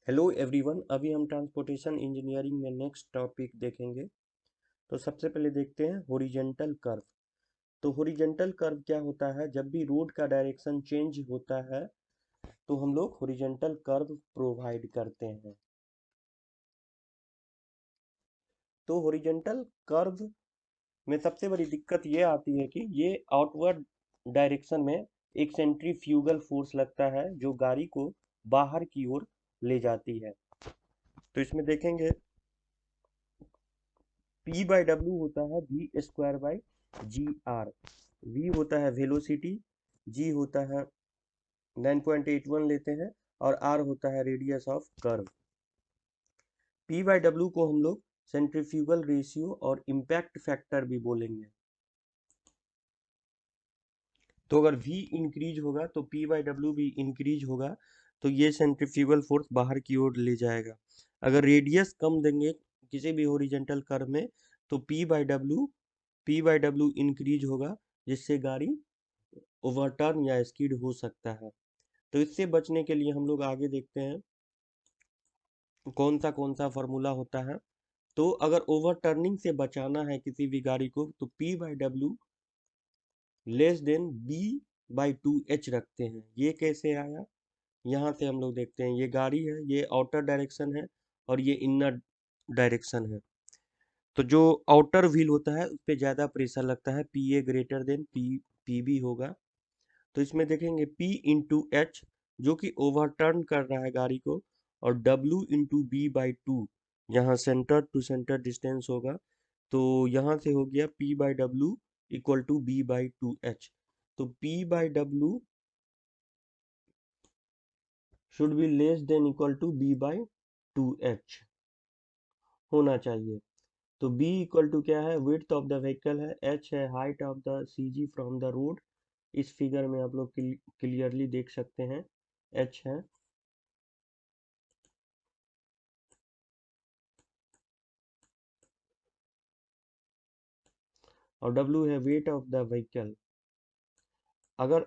Hello everyone, अभी हम transportation engineering में नेक्स्ट टॉपिक देखेंगे। तो सबसे पहले देखते हैं हॉरिजॉन्टल कर्व। तो हॉरिजॉन्टल कर्व क्या होता है? जब भी रोड का डायरेक्शन चेंज होता है तो हम लोग हॉरिजॉन्टल कर्व प्रोवाइड करते हैं। तो हॉरिजॉन्टल कर्व में सबसे बड़ी दिक्कत ये आती है कि ये आउटवर्ड डायरेक्शन में एक सेंट्रीफ्यूगल फोर्स लगता है जो गाड़ी को बाहर की ओर ले जाती है। तो इसमें देखेंगे P बाई डब्ल्यू होता है V square by G R. V होता है वेलोसिटी, जी होता है 9.81 लेते हैं और आर होता है radius of curve. P by W को हम लोग सेंट्रीफ्यूगल रेशियो और इम्पैक्ट फैक्टर भी बोलेंगे। तो अगर V इंक्रीज होगा तो P बाई डब्ल्यू भी इंक्रीज होगा, तो ये सेंट्रीफ्यूगल फोर्स बाहर की ओर ले जाएगा। अगर रेडियस कम देंगे किसी भी हॉरिजॉन्टल कर्व में तो P बाई डब्ल्यू इंक्रीज होगा, जिससे गाड़ी ओवरटर्न या स्किड हो सकता है। तो इससे बचने के लिए हम लोग आगे देखते हैं कौन सा फार्मूला होता है। तो अगर ओवरटर्निंग से बचाना है किसी भी गाड़ी को तो P by W less then B by 2H रखते हैं। ये कैसे आया, यहाँ से हम लोग देखते हैं। ये गाड़ी है, ये आउटर डायरेक्शन है और ये इनर डायरेक्शन है। तो जो आउटर व्हील होता है उस पर ज़्यादा प्रेशर लगता है, PA ग्रेटर देन PB होगा। तो इसमें देखेंगे P इंटू एच जो कि ओवरटर्न कर रहा है गाड़ी को, और W into B by two, यहाँ सेंटर टू सेंटर डिस्टेंस होगा। तो यहाँ से हो गया P by W equal to B by two H. तो P by W should be less than equal to B by two H होना चाहिए। तो B इक्वल टू क्या है? विड्थ ऑफ द व्हीकल है, H है height of the CG from the road. इस figure में आप लोग क्लियरली देख सकते हैं, H है, और W है वेट ऑफ द व्हीकल। अगर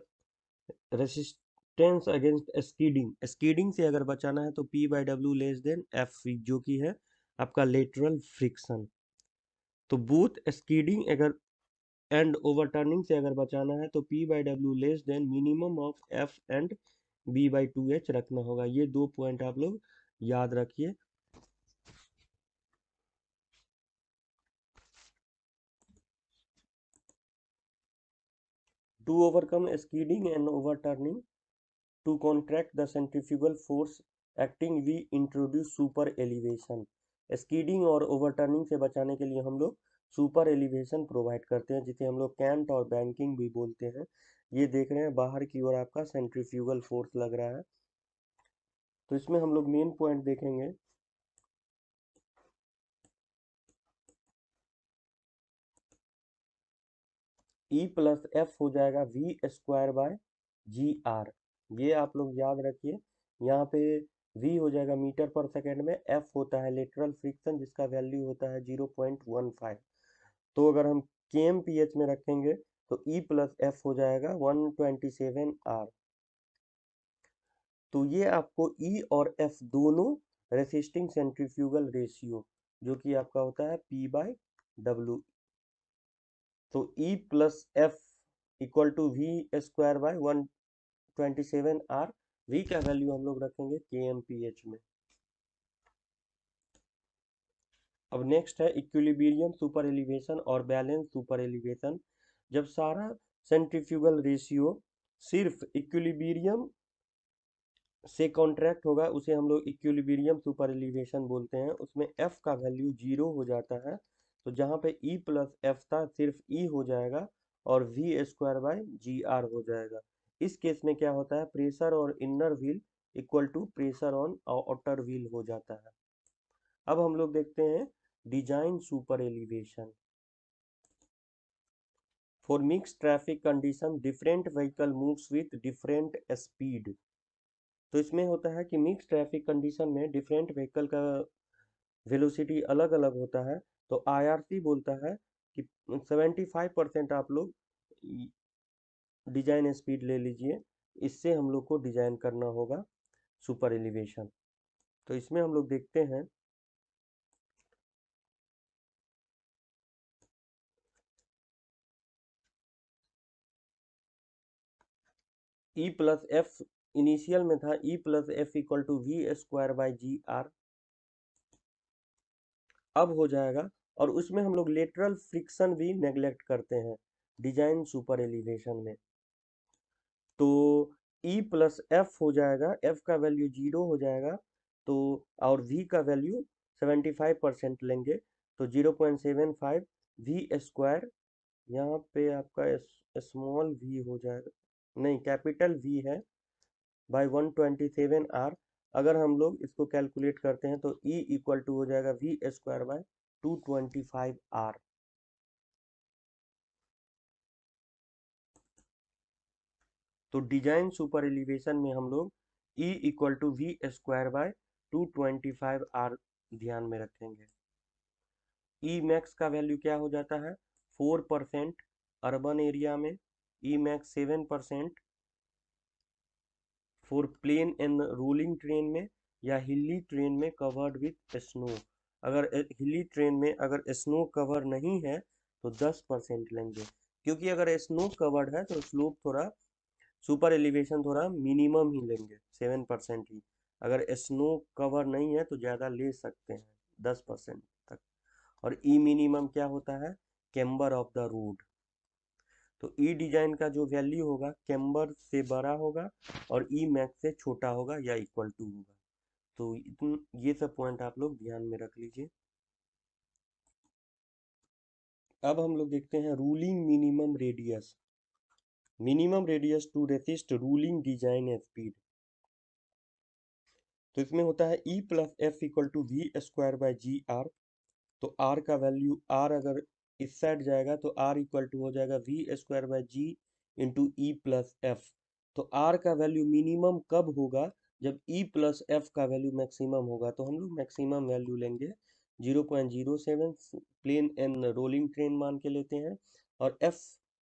रेसिस्टेंस अगेंस्ट स्कीडिंग स्कीडिंग से अगर बचाना है तो P by W less than F, जो कि है आपका लेटरल फ्रिक्शन। तो बोथ स्कीडिंग अगर एंड ओवरटर्निंग से अगर बचाना है तो P by W less than minimum of F and B by two H रखना होगा। ये दो पॉइंट आप लोग याद रखिए। To overcome skidding and overturning, to contract the centrifugal force acting we introduce super elevation। Skidding और ओवरटर्निंग से बचाने के लिए हम लोग सुपर एलिवेशन प्रोवाइड करते हैं, जिसे हम लोग कैंट और बैंकिंग भी बोलते हैं। ये देख रहे हैं बाहर की ओर आपका सेंट्रीफ्यूगल फोर्स लग रहा है। तो इसमें हम लोग मेन पॉइंट देखेंगे। E प्लस एफ हो जाएगा V square by G R. ये आप लोग याद रखिए। यहाँ पे V हो जाएगा मीटर पर सेकेंड में, F होता है लेटरल फ्रिक्शन जिसका वैल्यू होता है 0.15। तो अगर हम kmph में रखेंगे तो E प्लस एफ हो जाएगा 127 R। तो ये आपको E और F दोनों रेसिस्टिंग सेंट्रीफ्यूगल रेशियो, जो कि आपका होता है P बाई डब्ल्यू। तो E plus F equal to V square by 127 R। V का वैल्यू हम लोग रखेंगे kmph में। अब नेक्स्ट है इक्विलिब्रियम सुपर एलिवेशन और बैलेंस सुपर एलिवेशन। जब सारा सेंट्रीफ्यूगल रेशियो सिर्फ इक्विलिब्रियम से कॉन्ट्रैक्ट होगा उसे हम लोग इक्विलिब्रियम सुपर एलिवेशन बोलते हैं। उसमें F का वैल्यू 0 हो जाता है। तो जहाँ पे E प्लस एफ था सिर्फ E हो जाएगा और V square by G R हो जाएगा। इस केस में क्या होता है? प्रेशर और inner wheel equal to pressure on outer wheel हो जाता है। अब हम लोग देखते हैं design super elevation. For mix traffic condition different vehicle moves with different speed. तो इसमें होता है कि मिक्स ट्रैफिक कंडीशन में डिफरेंट व्हीकल का वेलोसिटी अलग अलग होता है। तो IRC बोलता है कि 75% आप लोग डिजाइन स्पीड ले लीजिए। इससे हम लोग को डिजाइन करना होगा सुपर एलिवेशन। तो इसमें हम लोग देखते हैं ई प्लस एफ, इनिशियल में था E plus F equal to V square by G R, अब हो जाएगा। और उसमें हम लोग लेटरल फ्रिक्शन भी नेग्लेक्ट करते हैं डिजाइन सुपर एलिवेशन में। तो ई प्लस एफ हो जाएगा, एफ का वैल्यू 0 हो जाएगा, तो और वी का वैल्यू 75% लेंगे, तो 0.75 वी स्क्वायर, यहाँ पे आपका स्मॉल वी हो जाएगा, नहीं कैपिटल वी है, बाय 127 आर। अगर हम लोग इसको कैलकुलेट करते हैं तो ई इक्वल टू हो जाएगा वी स्क्वायर बाय 225 आर। तो डिजाइन सुपर एलिवेशन में हम लोग E equal to V square by 225 R ध्यान में रखेंगे। ई मैक्स का वैल्यू क्या हो जाता है 4% अर्बन एरिया में, E max 7% for plain and rolling terrain में, या हिली ट्रेन में कवर्ड विथ स्नो। अगर हिली ट्रेन में अगर स्नो कवर नहीं है तो 10% लेंगे, क्योंकि अगर स्नो कवर्ड है तो स्लोप थोड़ा, सुपर एलिवेशन थोड़ा मिनिमम ही लेंगे, 7% ही। अगर स्नो कवर नहीं है तो ज़्यादा ले सकते हैं 10% तक। और ई मिनिमम क्या होता है कैम्बर ऑफ द रोड। तो ई डिजाइन का जो वैल्यू होगा कैम्बर से बड़ा होगा और ई मैक्स से छोटा होगा या इक्वल टू होगा। तो ये सब पॉइंट आप लोग ध्यान में रख लीजिए। अब हम लोग देखते हैं ruling minimum radius to resist ruling design speed. तो इसमें होता है E plus F equal to V square by G R. तो आर का वैल्यू, आर अगर इस साइड जाएगा तो आर इक्वल टू हो जाएगा V square by G into E plus F. तो आर का वैल्यू मिनिमम कब होगा जब ई प्लस एफ का वैल्यू मैक्सिमम होगा, तो हम लोग मैक्सिमम वैल्यू लेंगे 0.07, प्लेन एंड रोलिंग ट्रेन मान के लेते हैं, और एफ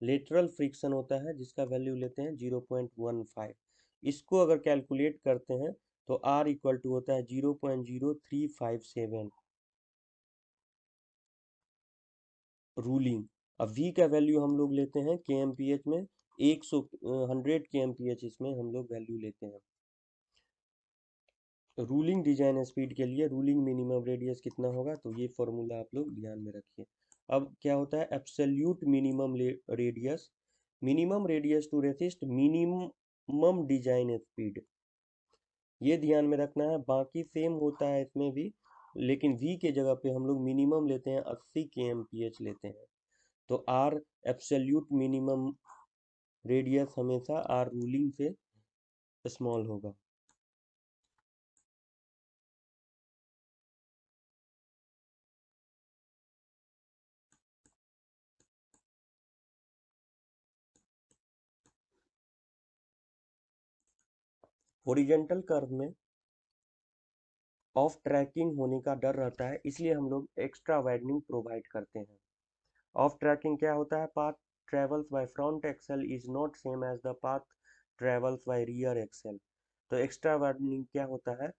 लेटरल फ्रिक्शन होता है जिसका वैल्यू लेते हैं 0.15। इसको अगर कैलकुलेट करते हैं तो आर इक्वल टू होता है 0.0357 रूलिंग। अब वी का वैल्यू हम लोग लेते हैं के एम पी एच में, 100 के एम पी एच इसमें हम लोग वैल्यू लेते हैं। रूलिंग डिजाइन स्पीड के लिए रूलिंग मिनिमम रेडियस कितना होगा, तो ये फॉर्मूला आप लोग ध्यान में रखिए। अब क्या होता है absolute minimum radius, minimum radius to resist minimum design speed, ये ध्यान में रखना है। बाकी सेम होता है इसमें भी, लेकिन वी के जगह पे हम लोग मिनिमम लेते हैं 80 के एम पी एच लेते हैं। तो आर एब्सोल्यूट मिनिमम रेडियस हमेशा आर रूलिंग से स्मॉल होगा। हॉरिजॉन्टल कर्व में ऑफ ट्रैकिंग होने का डर रहता है, इसलिए हम लोग एक्स्ट्रा वाइडनिंग प्रोवाइड करते हैं। ऑफ ट्रैकिंग क्या होता है, path travels by front axle is not same as the path travels by rear axle. तो एक्स्ट्रा वाइडनिंग क्या होता है,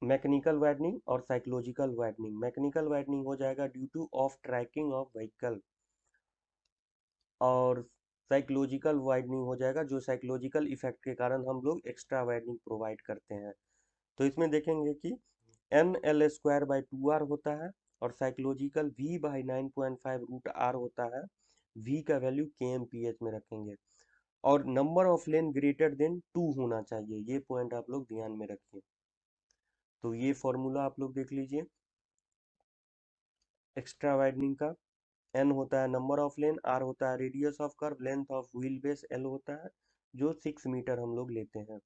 मैकेनिकल वाइडनिंग और साइकोलॉजिकल वाइडनिंग। मैकेनिकल वाइडनिंग हो जाएगा due to of tracking of vehicle, और साइकोलॉजिकल वाइडनिंग हो जाएगा जो साइकोलॉजिकल इफेक्ट के कारण हम लोग एक्स्ट्रा वाइडनिंग प्रोवाइड करते हैं। तो इसमें देखेंगे कि N L square by 2 R होता है, और psychological V by 9.5 root R होता है। वी का वैल्यू के एम पी एच में रखेंगे, और number of lane greater than 2 होना चाहिए, ये पॉइंट आप लोग ध्यान में रखिए। तो ये फॉर्मूला आप लोग देख लीजिए एक्स्ट्रा वाइडनिंग का। एन होता है नंबर ऑफ लेन, आर होता है radius of curve, length of wheel base L होता है जो 6 मीटर हम लोग लेते हैं।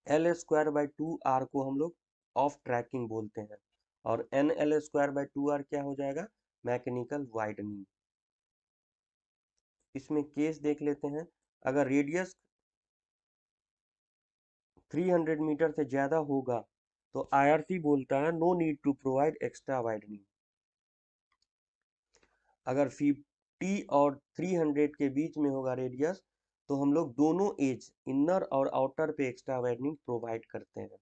एल स्क्वायर बाई 2 आर को हम लोग ऑफ ट्रैकिंग बोलते हैं, और N L square by 2 R क्या हो जाएगा मैकेनिकल वाइडनिंग। इसमें केस देख लेते हैं, अगर रेडियस 300 मीटर से ज़्यादा होगा तो आईआरसी बोलता है no need to provide extra widening. अगर 50 और 300 के बीच में होगा रेडियस तो हम लोग दोनों एज इनर और आउटर पे एक्स्ट्रा वाइडनिंग प्रोवाइड करते हैं।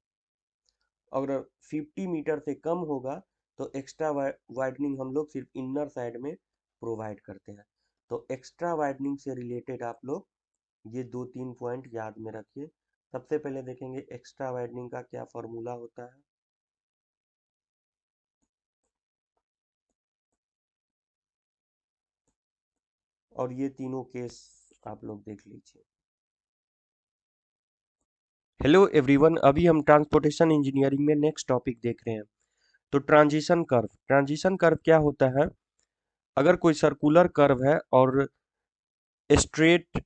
अगर 50 मीटर से कम होगा तो एक्स्ट्रा वाइडनिंग हम लोग सिर्फ इनर साइड में प्रोवाइड करते हैं। तो एक्स्ट्रा वाइडनिंग से रिलेटेड आप लोग ये 2-3 पॉइंट याद में रखिए। सबसे पहले देखेंगे एक्स्ट्रा वाइडनिंग का क्या फॉर्मूला होता है। और ये तीनों केस आप लोग देख लीजिए। हेलो एवरीवन, अभी हम ट्रांसपोर्टेशन इंजीनियरिंग में नेक्स्ट टॉपिक देख रहे हैं। तो ट्रांजिशन कर्व क्या होता है। अगर कोई सर्कुलर कर्व है और स्ट्रेट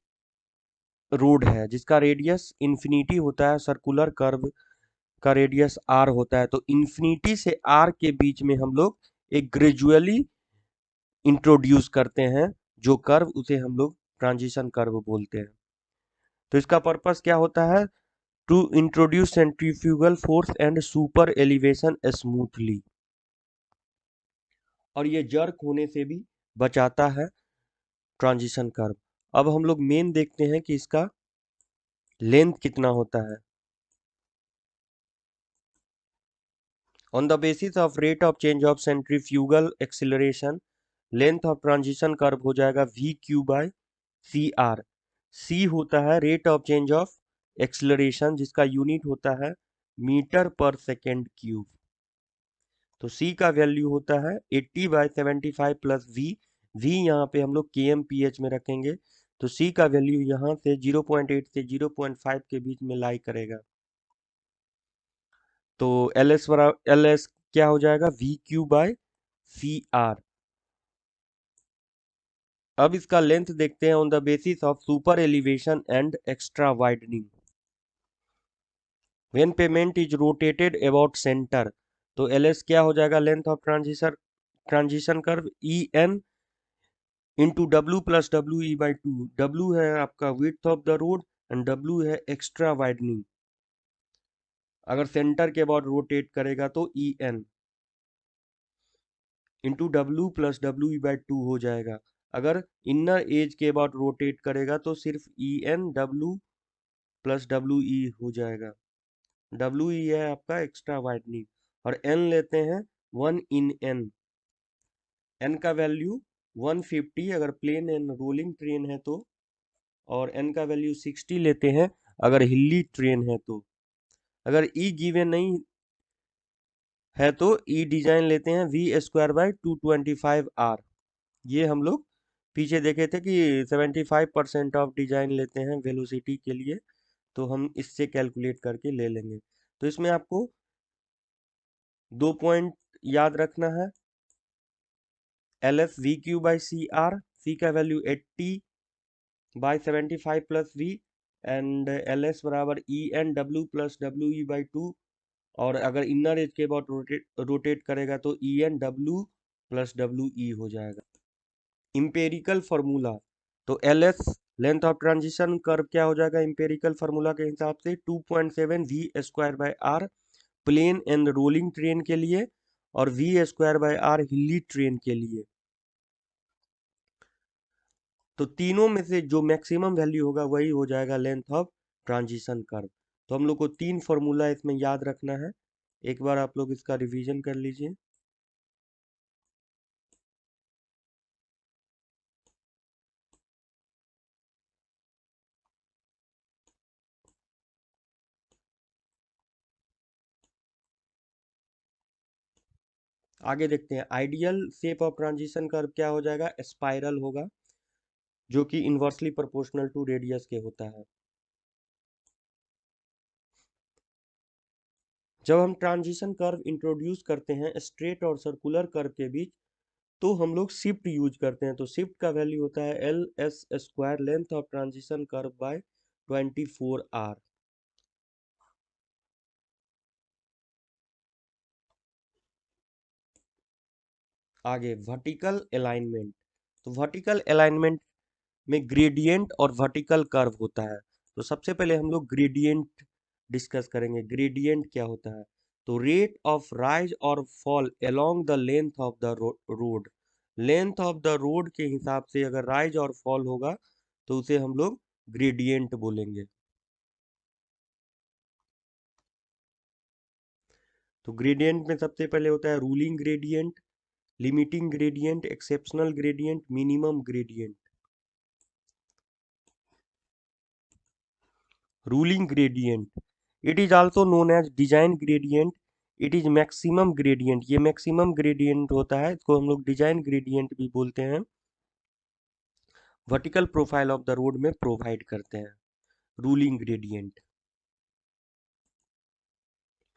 रोड है जिसका रेडियस इन्फिनिटी होता है, सर्कुलर कर्व का रेडियस आर होता है, तो इन्फिनिटी से आर के बीच में हम लोग एक ग्रेजुअली इंट्रोड्यूस करते हैं जो कर्व, उसे हम लोग ट्रांजिशन कर्व बोलते हैं। तो इसका पर्पस क्या होता है, to introduce centrifugal force and super elevation smoothly, और ये जर्क होने से भी बचाता है ट्रांजिशन कर्व। अब हम लोग मेन देखते हैं कि इसका लेंथ कितना होता है। On the basis of rate of change of centrifugal acceleration, length of transition curve हो जाएगा V cube by C R. C होता है rate of change of acceleration जिसका यूनिट होता है मीटर पर सेकेंड क्यूब। तो सी का वैल्यू होता है 80/75 प्लस वी। वी यहाँ पे हम लोग kmph में रखेंगे, तो सी का वैल्यू यहाँ से 0.8 से 0.5 के बीच में लाई करेगा। तो एल एस क्या हो जाएगा, V cube by C R. अब इसका लेंथ देखते हैं on the basis of super elevation and extra widening. When pavement is rotated about centre, तो एल एस क्या हो जाएगा, length of transition curve E N into W plus W E by two. W है आपका width of the road and W है extra widening. अगर centre के about rotate करेगा तो E N into W plus W E by two हो जाएगा। अगर इनर एज के अबाउट रोटेट करेगा तो सिर्फ E N W plus W E हो जाएगा। डब्ल्यू ई है आपका एक्स्ट्रा वाइडनिंग, और एन लेते हैं 1 इन एन। एन का वैल्यू 150 अगर प्लेन एंड रोलिंग ट्रेन है तो, और एन का वैल्यू 60 लेते हैं अगर हिल्ली ट्रेन है तो। अगर ई गिवन नहीं है तो ई डिजाइन लेते हैं वी स्क्वायर बाई 225 आर। ये हम लोग पीछे देखे थे कि 75% ऑफ डिजाइन लेते हैं वेलोसिटी के लिए, तो हम इससे कैलकुलेट करके ले लेंगे। तो इसमें आपको 2 पॉइंट याद रखना है, L F V cube by C R, C का value 80/75 plus V, and L S बराबर E N W plus W E by two. और अगर इनर एज के अबाउट रोटेट करेगा तो E N W plus W E हो जाएगा। Empirical formula, तो L S length of transition curve क्या हो जाएगा इंपेरिकल फार्मूला के हिसाब से 2.7 V square by R plain and rolling terrain के लिए, और V square by R hilly terrain के लिए। तो तीनों में से जो मैक्सिमम वैल्यू होगा वही हो जाएगा लेंथ ऑफ ट्रांजिशन कर्व। तो हम लोग को 3 फॉर्मूला इसमें याद रखना है, एक बार आप लोग इसका रिवीजन कर लीजिए। आगे देखते हैं, ideal shape of transition curve क्या हो जाएगा, स्पाइरल होगा, जो कि इन्वर्सली प्रोपोर्शनल टू रेडियस के होता है। जब हम ट्रांजिशन कर्व इंट्रोड्यूस करते हैं स्ट्रेट और सर्कुलर कर्व के बीच, तो हम लोग शिफ्ट यूज करते हैं। तो शिफ्ट का वैल्यू होता है L S square length of transition curve by 24 R. आगे वर्टिकल अलाइनमेंट, तो वर्टिकल अलाइनमेंट में ग्रेडियंट और वर्टिकल कर्व होता है। तो सबसे पहले हम लोग ग्रेडियंट डिस्कस करेंगे। ग्रेडियंट क्या होता है, तो रेट ऑफ राइज और fall along the length of the road. Length of the road के हिसाब से अगर राइज और फॉल होगा तो उसे हम लोग ग्रेडियंट बोलेंगे। तो ग्रेडियंट में सबसे पहले होता है ruling gradient, limiting gradient, exceptional gradient, minimum gradient. Ruling gradient, it is also known as design gradient, it is maximum gradient, ये मैक्सिमम ग्रेडियंट होता है, इसको हम लोग डिजाइन ग्रेडियंट भी बोलते हैं। Vertical profile of the road में प्रोवाइड करते हैं रूलिंग ग्रेडियंट।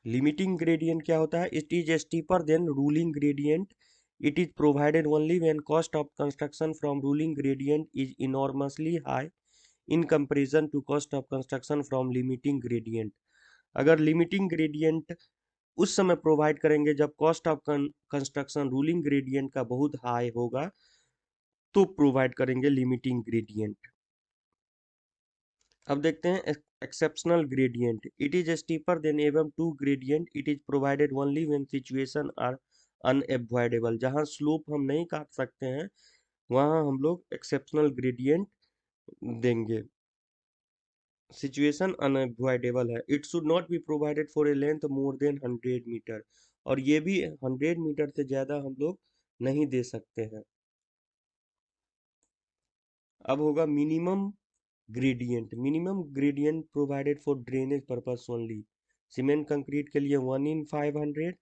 लिमिटिंग ग्रेडियंट क्या होता है? It is steeper than ruling gradient, it is provided only when cost of construction from ruling gradient is enormously high in comparison to cost of construction from limiting gradient. अगर limiting gradient उस समय provide करेंगे जब cost of construction ruling gradient का बहुत high होगा, तो provide करेंगे लिमिटिंग ग्रेडियंट। अब देखते हैं exceptional gradient, it is steeper than एवं to gradient, it is provided only when situation are unavoidable. जहां स्लोप हम नहीं काट सकते हैं वहां हम लोग एक्सेप्शनल ग्रेडियंट देंगे। सिचुएशन अनएवॉइडेबल है, it should not be provided for a length more than 100 metre, और ये भी 100 मीटर से ज्यादा हम लोग नहीं दे सकते हैं। अब होगा minimum gradient, minimum gradient provided for drainage purpose only. Cement concrete के लिए 1/500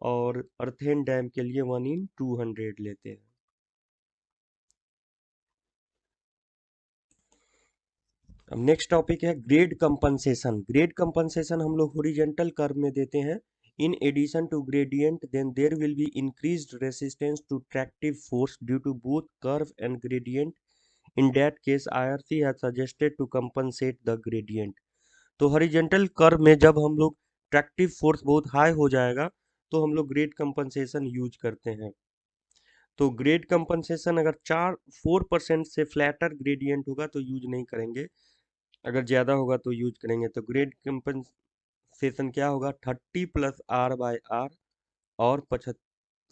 और अर्थेन डैम के लिए 1/200 लेते हैं। अब नेक्स्ट टॉपिक है ग्रेड कंपनसेशन। ग्रेड कंपनसेशन हम लोग हॉरिजॉन्टल कर्व में देते हैं। In addition to gradient then there will be increased resistance to tractive force due to both curve and gradient. In that case IRC has suggested to compensate the gradient. तो horizontal curve में जब हम लोग tractive force बहुत high हो जाएगा तो हम लोग ग्रेड कंपनसेशन यूज करते हैं। तो ग्रेड कंपनसेशन अगर 4% से फ्लैटर ग्रेडियंट होगा तो यूज नहीं करेंगे, अगर ज़्यादा होगा तो यूज करेंगे। तो ग्रेड कंपनसेशन क्या होगा? 30+R/R और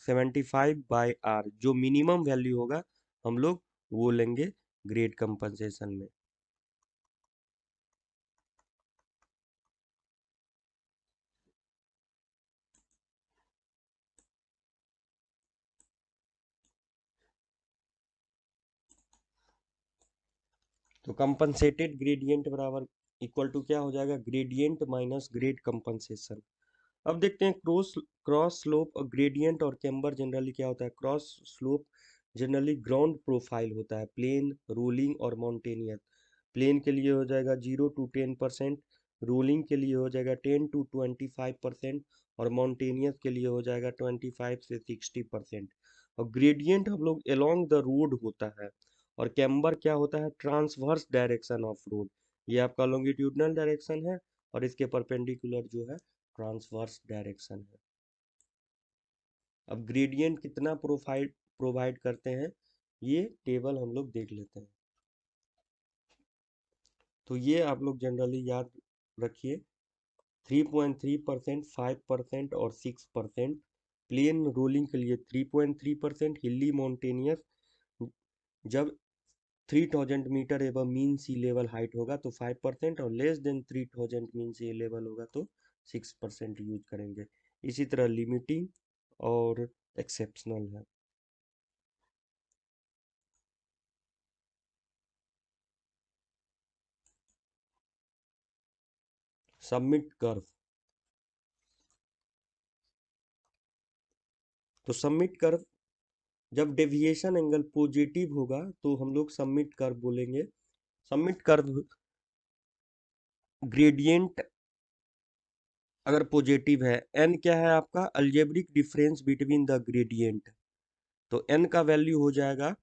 75/R, जो मिनिमम वैल्यू होगा हम लोग वो लेंगे ग्रेड कंपनसेशन में। तो कंपनसेटेड ग्रेडियंट बराबर इक्वल टू क्या हो जाएगा? Gradient minus grade compensation. अब देखते हैं क्रॉस स्लोप और ग्रेडियंट और कैम्बर जनरली क्या होता है। Cross slope generally ground profile होता है, प्लेन, रोलिंग और माउंटेनियस। प्लेन के लिए हो जाएगा 0 to 10%, रोलिंग के लिए हो जाएगा 10 to 25% और माउंटेनियस के लिए हो जाएगा 25 से 60%। और ग्रेडियंट हम लोग अलोंग द रोड होता है, और कैम्बर क्या होता है? Transverse direction of road. ये आपका लॉन्गिट्यूडनल डायरेक्शन है और इसके परपेंडिकुलर जो है ट्रांसवर्स डायरेक्शन है। अब ग्रेडियंट कितना प्रोवाइड करते हैं ये टेबल हम लोग देख लेते हैं। तो ये आप लोग जनरली याद रखिए, 3.3%, 5% और 6%। प्लेन रोलिंग के लिए 3.3%, हिली माउंटेनियस जब 3000 मीटर एवं मीन सी लेवल हाइट होगा तो 5%, और लेस देन 3000 मीन सी लेवल होगा तो 6% यूज करेंगे। इसी तरह लिमिटिंग और एक्सेप्शनल है। सबमिट कर्व, तो सबमिट कर्व जब डेविएशन एंगल पॉजिटिव होगा तो हम लोग सबमिट कर्व बोलेंगे। सबमिट कर्व ग्रेडियंट अगर पॉजिटिव है, एन क्या है आपका? Algebraic difference between the gradient. तो एन का वैल्यू हो जाएगा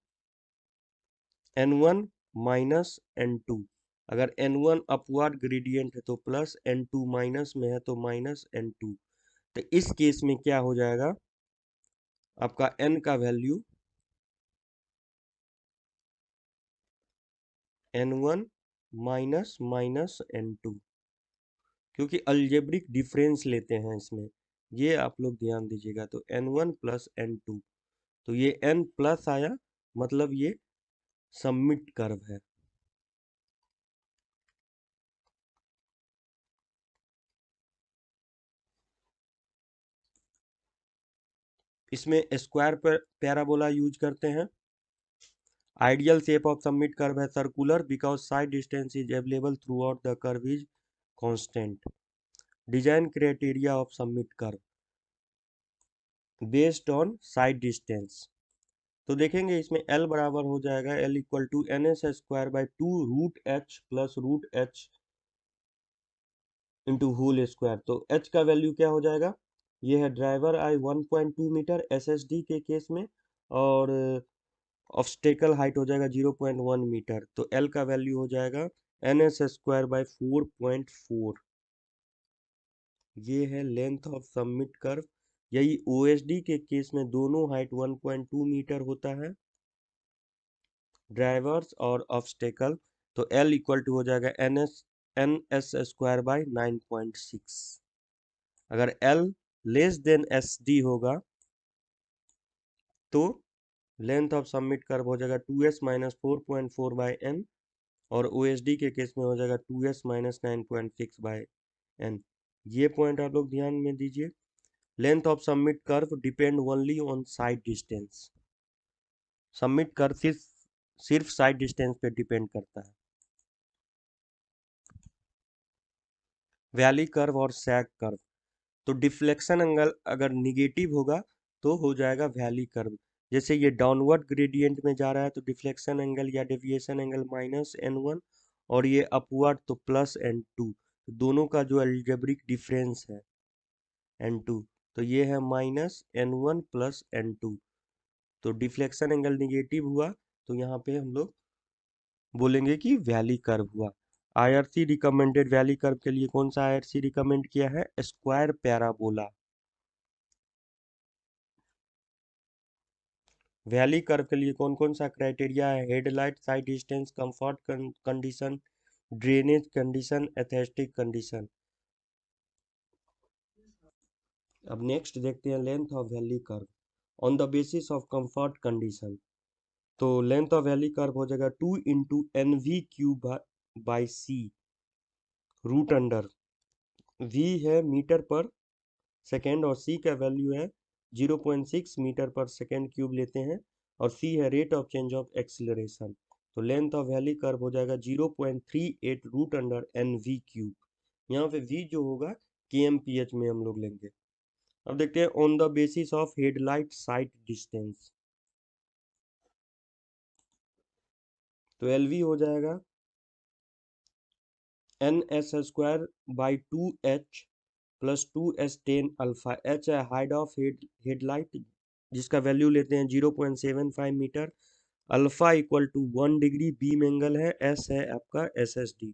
n1 माइनस n2। अगर n1 अपवर्ड ग्रेडियंट है तो प्लस, n2 माइनस में है तो माइनस n2। तो इस केस में क्या हो जाएगा? आपका n का value n1 minus minus n2, क्योंकि अलजेब्रिक डिफरेंस लेते हैं इसमें, ये आप लोग ध्यान दीजिएगा। तो n1 प्लस n2, तो ये n प्लस आया, मतलब ये सबमिट कर्व है। इसमें स्क्वायर पैराबोला यूज करते हैं। Ideal shape of summit curve है circular because sight distance is available throughout the curve is constant. Design criteria of summit curve based on sight distance. तो देखेंगे इसमें L बराबर हो जाएगा L equal to N S square by 2√h plus √h into whole square. तो h का value क्या हो जाएगा, ये है ड्राइवर आई 1.2 मीटर SSD के केस में, और ऑब्स्टेकल हाइट हो जाएगा 0.1 मीटर। तो L का वैल्यू हो जाएगा एन एस स्क्वायर बाई 4.4। ये है लेंथ ऑफ सबमिट कर्व। यही OSD के केस में दोनों हाइट 1.2 मीटर होता है, ड्राइवर्स और ऑब्स्टेकल। तो L इक्वल टू हो जाएगा एन एस स्क्वायर बाई 9.6। अगर L लेस देन SD होगा तो लेंथ ऑफ सबमिट कर्व हो जाएगा 2s माइनस 4.4 बाई n, और OSD के केस में हो जाएगा 2s माइनस 9.6 बाई n। ये पॉइंट आप लोग ध्यान में दीजिए। Length of summit curve depend only on sight distance. Submit curve सिर्फ साइड डिस्टेंस पे डिपेंड करता है। वैली कर्व और सैग कर्व, तो डिफ्लेक्शन एंगल अगर निगेटिव होगा तो हो जाएगा वैली कर्व। जैसे ये डाउनवर्ड ग्रेडियंट में जा रहा है तो डिफ्लेक्शन एंगल या डेविएशन एंगल -n1, और ये अपवर्ड तो +n2। दोनों का जो अलजेब्रिक डिफरेंस है n2, तो ये है -n1 प्लस n2। तो डिफ्लेक्शन एंगल निगेटिव हुआ तो यहाँ पे हम लोग बोलेंगे कि वैली कर्व हुआ। IRC रिकमेंडेड वैली कर्व के लिए कौन सा IRC रिकमेंड किया है, स्क्वायर पैराबोला। वैली कर्व के लिए कौन कौन सा क्राइटेरिया है, headlight, sight distance, comfort condition, drainage condition, aesthetic condition. अब नेक्स्ट देखते हैं length of valley curve on the basis of comfort condition. तो लेंथ ऑफ वैली कर्व हो जाएगा 2 into NV³ by C root under. V है metre पर second और C का वैल्यू है 0.6 मीटर पर सेकेंड क्यूब लेते हैं, और C है rate of change of acceleration. तो लेंथ ऑफ वैली कर्व हो जाएगा 0.38 रूट अंडर NV³। यहाँ पे V जो होगा kmph में हम लोग लेंगे। अब देखते हैं on the basis of headlight sight distance. तो LV हो जाएगा NS square by 2h plus 2s10 alpha. H है हाइट ऑफ हेडलाइट जिसका वैल्यू लेते हैं 0.75 metre. Alpha equal to 1 degree, beam angle है, S है आपका SSD।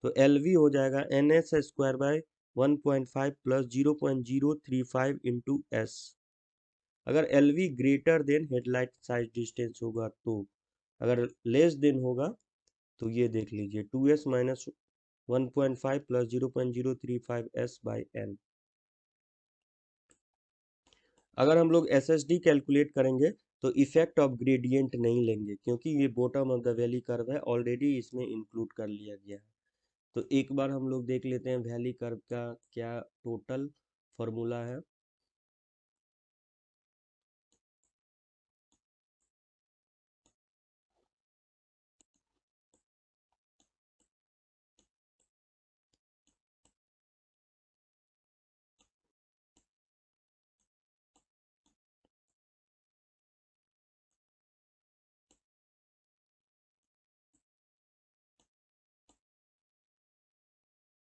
तो LV हो जाएगा NS square by 1.5 plus 0.035 into S। अगर LV greater than headlight sight distance होगा तो, अगर लेस देन होगा तो ये देख लीजिए 2s minus 1.5 plus 0.035 S by N। अगर हम लोग SSD कैलकुलेट करेंगे तो इफेक्ट ऑफ ग्रेडियंट नहीं लेंगे, क्योंकि ये bottom of the valley curve है, ऑलरेडी इसमें इंक्लूड कर लिया गया है। तो एक बार हम लोग देख लेते हैं वैली कर्व का क्या टोटल फॉर्मूला है।